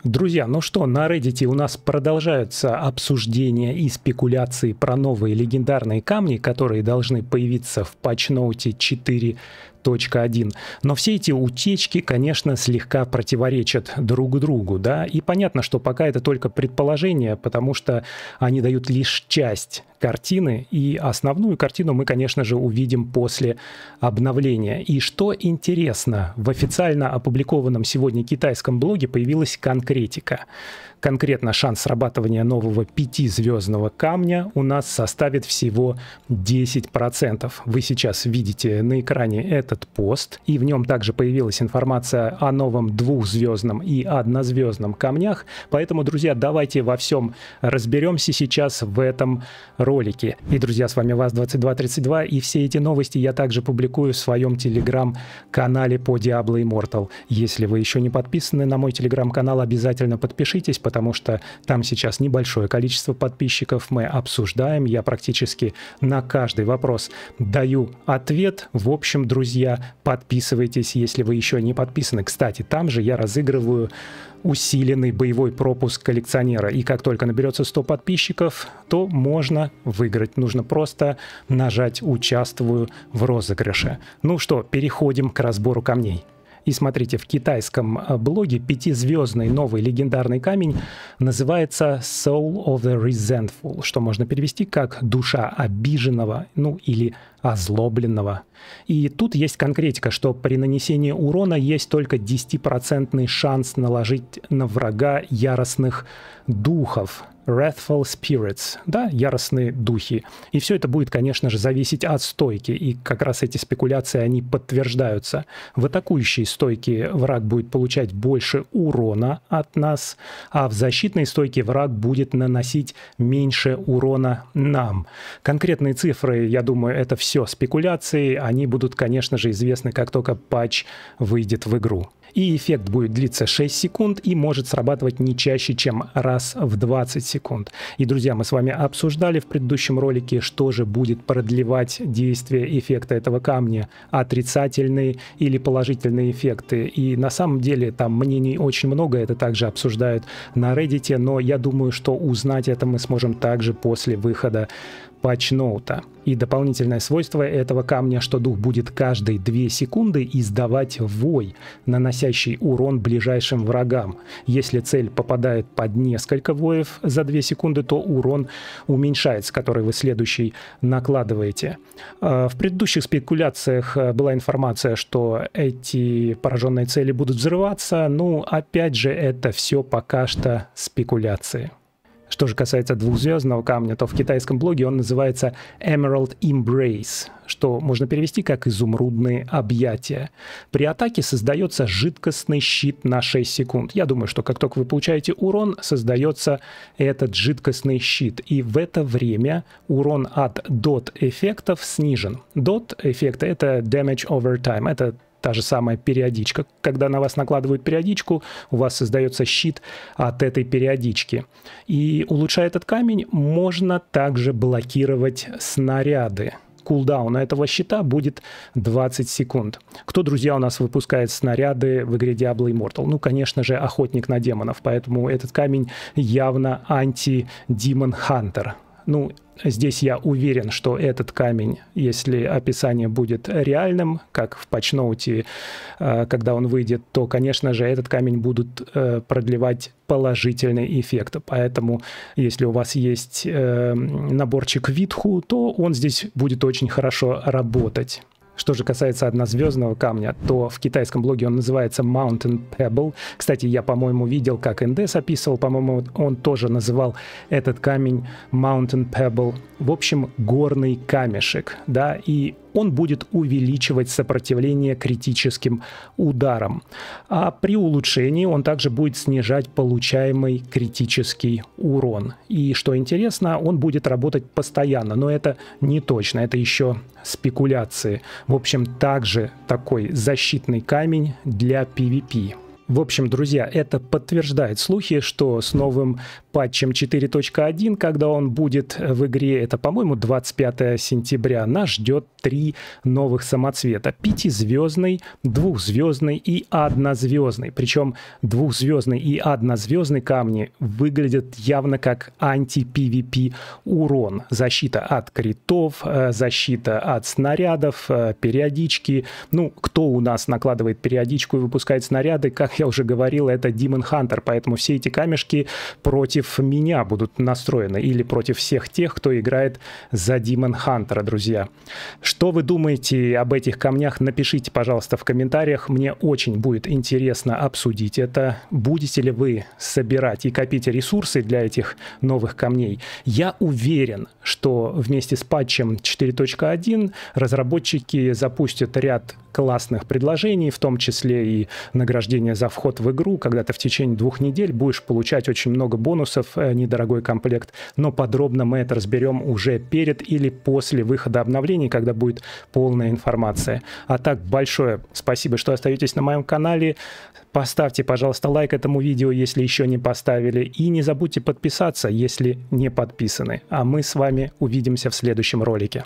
Друзья, ну что, на Reddit у нас продолжаются обсуждения и спекуляции про новые легендарные камни, которые должны появиться в патчноуте 4.1. Но все эти утечки, конечно, слегка противоречат друг другу, да, и понятно, что пока это только предположение, потому что они дают лишь часть картины, и основную картину мы, конечно же, увидим после обновления. И что интересно, в официально опубликованном сегодня китайском блоге появилась конкретика. Конкретно шанс срабатывания нового 5-звездного камня у нас составит всего 10%. Вы сейчас видите на экране этот пост, и в нем также появилась информация о новом 2-звездном и 1-звездном камнях. Поэтому, друзья, давайте во всем разберемся сейчас в этом ролике. И, друзья, с вами Вас2232, и все эти новости я также публикую в своем телеграм-канале по Diablo Immortal. Если вы еще не подписаны на мой телеграм-канал, обязательно подпишитесь, потому что там сейчас небольшое количество подписчиков, мы обсуждаем, я практически на каждый вопрос даю ответ. В общем, друзья, подписывайтесь, если вы еще не подписаны. Кстати, там же я разыгрываю усиленный боевой пропуск коллекционера, и как только наберется 100 подписчиков, то можно выиграть. Нужно просто нажать «Участвую в розыгрыше». Ну что, переходим к разбору камней. И смотрите, в китайском блоге 5-звездный новый легендарный камень называется Soul of the Resentful, что можно перевести как «душа обиженного», ну или озлобленного. И тут есть конкретика, что при нанесении урона есть только 10% шанс наложить на врага яростных духов. Wrathful Spirits, да, яростные духи. И все это будет, конечно же, зависеть от стойки. И как раз эти спекуляции, они подтверждаются. В атакующей стойке враг будет получать больше урона от нас, а в защитной стойке враг будет наносить меньше урона нам. Конкретные цифры, я думаю, это все спекуляции. Они будут, конечно же, известны, как только патч выйдет в игру. И эффект будет длиться 6 секунд и может срабатывать не чаще, чем раз в 20 секунд. И, друзья, мы с вами обсуждали в предыдущем ролике, что же будет продлевать действие эффекта этого камня, отрицательные или положительные эффекты. И на самом деле там мнений очень много, это также обсуждают на Reddit, но я думаю, что узнать это мы сможем также после выхода патчноута. И дополнительное свойство этого камня, что дух будет каждые 2 секунды издавать вой, наносящий урон ближайшим врагам. Если цель попадает под несколько воев за 2 секунды, то урон уменьшается, который вы следующий накладываете. В предыдущих спекуляциях была информация, что эти пораженные цели будут взрываться. Ну, опять же, это все пока что спекуляции. Что же касается 2-звездного камня, то в китайском блоге он называется Emerald Embrace, что можно перевести как «изумрудные объятия». При атаке создается жидкостный щит на 6 секунд. Я думаю, что как только вы получаете урон, создается этот жидкостный щит. И в это время урон от DOT-эффектов снижен. DOT-эффекты — это Damage Over Time, это та же самая периодичка. Когда на вас накладывают периодичку, у вас создается щит от этой периодички. И улучшая этот камень, можно также блокировать снаряды. Кулдаун этого щита будет 20 секунд. Кто, друзья, у нас выпускает снаряды в игре Diablo Immortal? Ну, конечно же, охотник на демонов. Поэтому этот камень явно анти-демон хантер. Ну, здесь я уверен, что этот камень, если описание будет реальным, как в патчноуте, когда он выйдет, то, конечно же, этот камень будут продлевать положительный эффект. Поэтому, если у вас есть наборчик Витху, то он здесь будет очень хорошо работать. Что же касается однозвездного камня, то в китайском блоге он называется Mountain Pebble. Кстати, я, по-моему, видел, как НДС описывал, по-моему, он тоже называл этот камень Mountain Pebble. В общем, горный камешек, да, и он будет увеличивать сопротивление критическим ударам. А при улучшении он также будет снижать получаемый критический урон. И что интересно, он будет работать постоянно, но это не точно, это еще спекуляции. В общем, также такой защитный камень для PvP. В общем, друзья, это подтверждает слухи, что с новым патчем 4.1, когда он будет в игре, это, по-моему, 25 сентября, нас ждет 3 новых самоцвета. 5-звездный, 2-звездный и 1-звездный. Причем 2-звездный и 1-звездный камни выглядят явно как анти-PvP урон. Защита от критов, защита от снарядов, периодички. Ну, кто у нас накладывает периодичку и выпускает снаряды, как я уже говорил, это Demon Hunter, поэтому все эти камешки против меня будут настроены или против всех тех, кто играет за Demon Hunter, друзья. Что вы думаете об этих камнях? Напишите, пожалуйста, в комментариях. Мне очень будет интересно обсудить это. Будете ли вы собирать и копить ресурсы для этих новых камней? Я уверен, что вместе с патчем 4.1 разработчики запустят ряд классных предложений, в том числе и награждение за вход в игру, когда ты в течение 2 недель будешь получать очень много бонусов, недорогой комплект, но подробно мы это разберем уже перед или после выхода обновлений, когда будет полная информация. А так, большое спасибо, что остаетесь на моем канале. Поставьте, пожалуйста, лайк этому видео, если еще не поставили, и не забудьте подписаться, если не подписаны. А мы с вами увидимся в следующем ролике.